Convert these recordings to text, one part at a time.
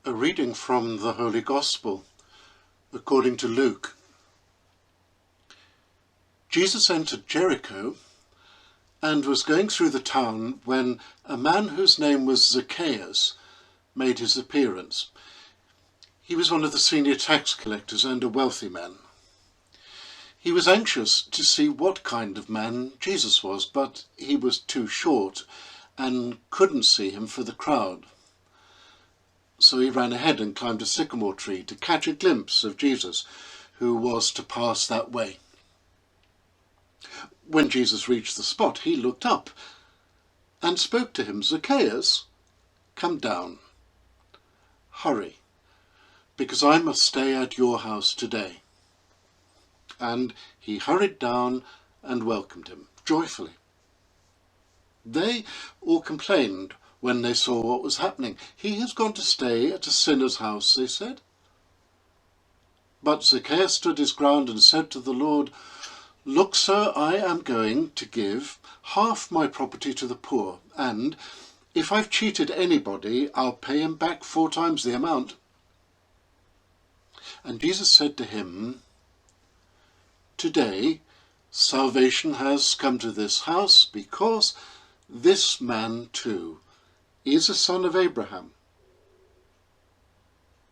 A reading from the Holy Gospel according to Luke. Jesus entered Jericho and was going through the town when a man whose name was Zacchaeus made his appearance. He was one of the senior tax collectors and a wealthy man. He was anxious to see what kind of man Jesus was, but he was too short and couldn't see him for the crowd. So he ran ahead and climbed a sycamore tree to catch a glimpse of Jesus, who was to pass that way. When Jesus reached the spot, he looked up and spoke to him. "Zacchaeus, come down. Hurry, because I must stay at your house today." And he hurried down and welcomed him joyfully. They all complained when they saw what was happening. "He has gone to stay at a sinner's house," they said. But Zacchaeus stood his ground and said to the Lord, "Look, sir, I am going to give half my property to the poor, and if I've cheated anybody, I'll pay him back 4 times the amount." And Jesus said to him, "Today salvation has come to this house, because this man too is a son of Abraham.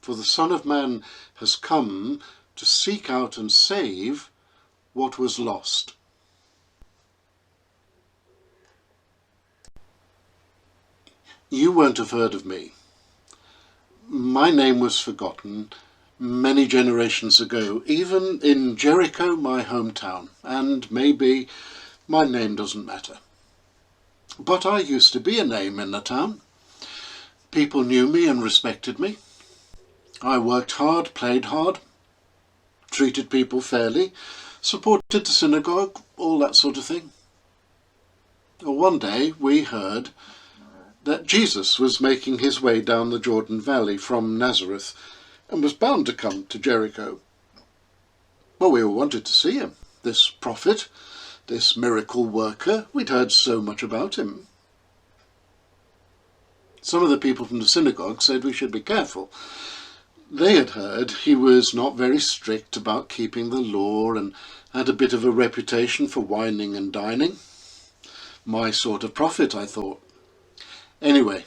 For the Son of Man has come to seek out and save what was lost." You won't have heard of me. My name was forgotten many generations ago, even in Jericho, my hometown, and maybe my name doesn't matter. But I used to be a name in the town. People knew me and respected me. I worked hard, played hard, treated people fairly, supported the synagogue, all that sort of thing. One day we heard that Jesus was making his way down the Jordan Valley from Nazareth and was bound to come to Jericho. Well, we all wanted to see him, this prophet, this miracle worker. We'd heard so much about him. Some of the people from the synagogue said we should be careful. They had heard he was not very strict about keeping the law and had a bit of a reputation for whining and dining. My sort of prophet, I thought. Anyway,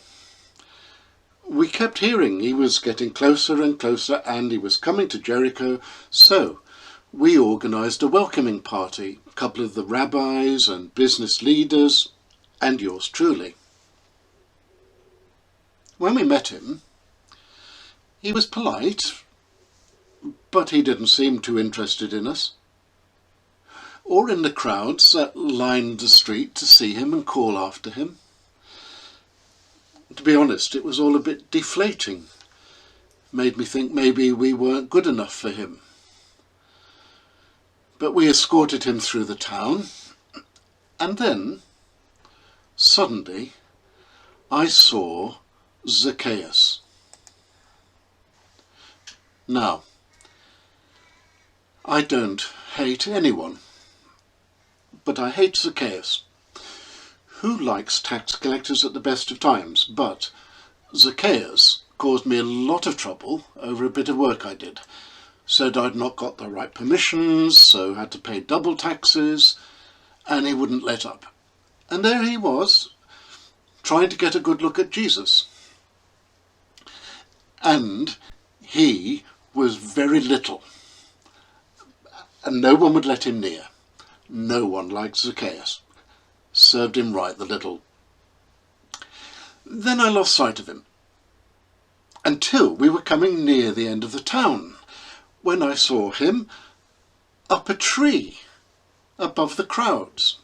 we kept hearing he was getting closer and closer and he was coming to Jericho, so we organised a welcoming party, a couple of the rabbis and business leaders, and yours truly. When we met him, he was polite, but he didn't seem too interested in us, or in the crowds that lined the street to see him and call after him. To be honest, it was all a bit deflating. Made me think maybe we weren't good enough for him. But we escorted him through the town, and then, suddenly, I saw Zacchaeus. Now, I don't hate anyone, but I hate Zacchaeus. Who likes tax collectors at the best of times? But Zacchaeus caused me a lot of trouble over a bit of work I did. Said I'd not got the right permissions, so had to pay double taxes, and he wouldn't let up. And there he was, trying to get a good look at Jesus. And he was very little, and no one would let him near. No one liked Zacchaeus. Served him right, the little. Then I lost sight of him, until we were coming near the end of the town, when I saw him up a tree above the crowds.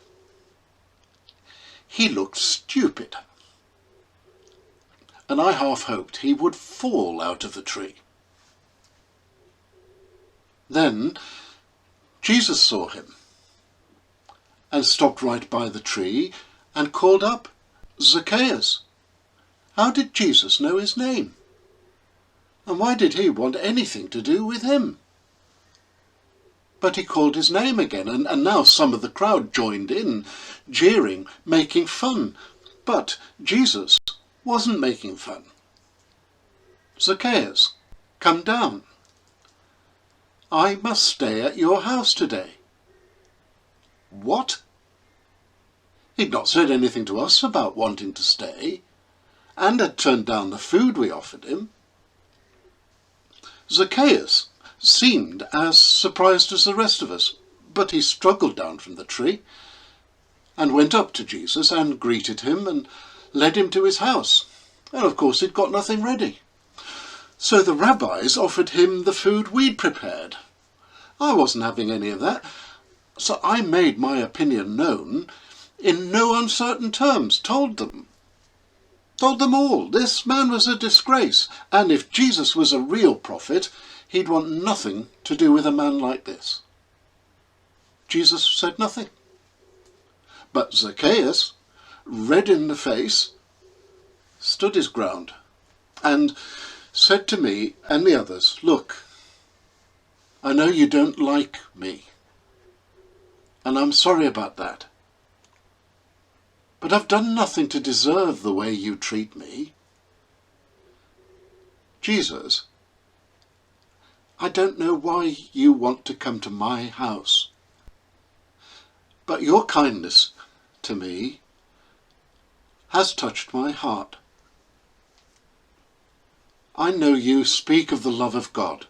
He looked stupid, and I half hoped he would fall out of the tree. Then Jesus saw him and stopped right by the tree and called up, "Zacchaeus." How did Jesus know his name? And why did he want anything to do with him? But he called his name again, and now some of the crowd joined in, jeering, making fun. But Jesus wasn't making fun. "Zacchaeus, come down. I must stay at your house today." What? He'd not said anything to us about wanting to stay, and had turned down the food we offered him. Zacchaeus seemed as surprised as the rest of us, but he struggled down from the tree and went up to Jesus and greeted him and led him to his house. And of course he'd got nothing ready. So the rabbis offered him the food we'd prepared. I wasn't having any of that, so I made my opinion known in no uncertain terms, told them all this man was a disgrace, and if Jesus was a real prophet, he'd want nothing to do with a man like this. Jesus said nothing. But Zacchaeus, red in the face, stood his ground and said to me and the others, "Look, I know you don't like me, and I'm sorry about that. But I've done nothing to deserve the way you treat me. Jesus, I don't know why you want to come to my house, but your kindness to me has touched my heart. I know you speak of the love of God,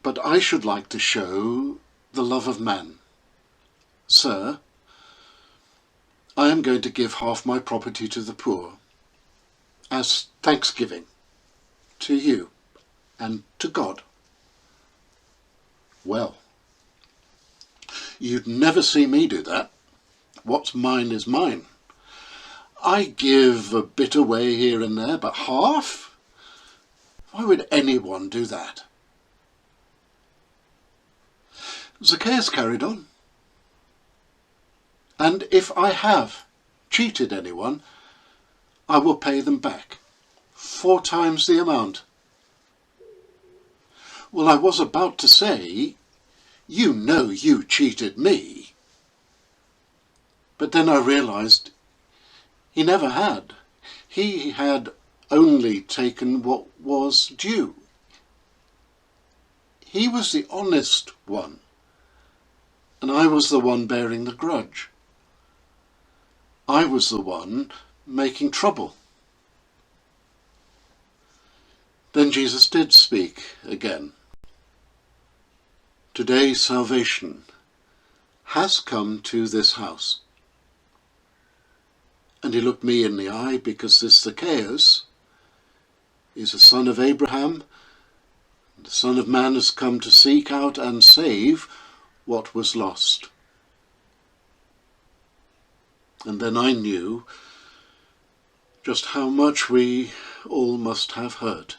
but I should like to show the love of man. Sir, I am going to give half my property to the poor as thanksgiving to you and to God." Well, you'd never see me do that. What's mine is mine. I give a bit away here and there, but half? Why would anyone do that? Zacchaeus carried on. "And if I have cheated anyone, I will pay them back 4 times the amount." Well, I was about to say, "You know you cheated me." But then I realized he never had. He had only taken what was due. He was the honest one, and I was the one bearing the grudge. I was the one making trouble. Then Jesus did speak again. "Today salvation has come to this house." And he looked me in the eye, because this Zacchaeus is a son of Abraham. The Son of Man has come to seek out and save what was lost. And then I knew just how much we all must have hurt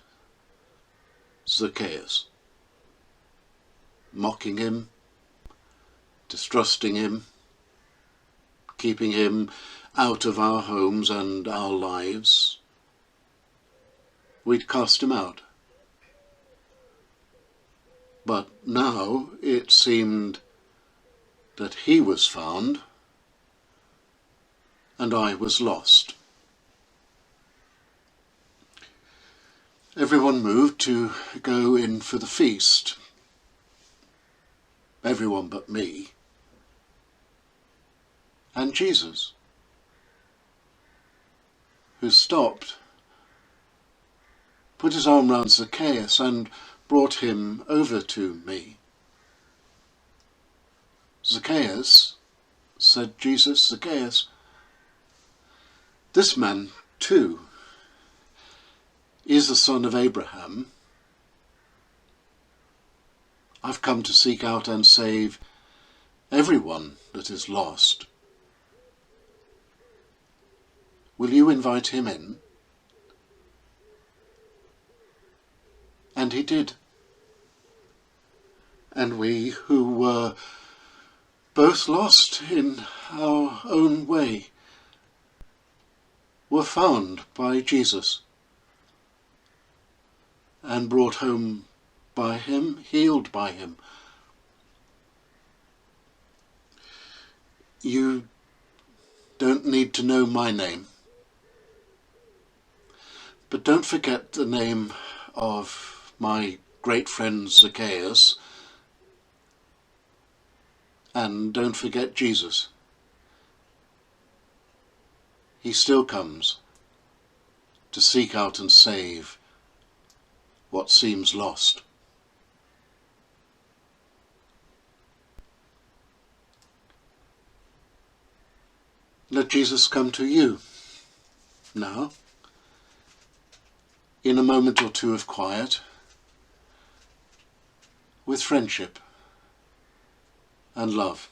Zacchaeus, mocking him, distrusting him, keeping him out of our homes and our lives. We'd cast him out. But now it seemed that he was found and I was lost. Everyone moved to go in for the feast. Everyone but me. And Jesus, who stopped, put his arm round Zacchaeus and brought him over to me. "Zacchaeus," said Jesus, "Zacchaeus, this man too is a son of Abraham. I've come to seek out and save everyone that is lost. Will you invite him in?" And he did. And we, who were both lost in our own way, were found by Jesus and brought home by him, healed by him. You don't need to know my name, But don't forget the name of my great friend Zacchaeus, and don't forget Jesus. He still comes to seek out and save what seems lost. Let Jesus come to you now, in a moment or two of quiet, with friendship and love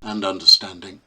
and understanding.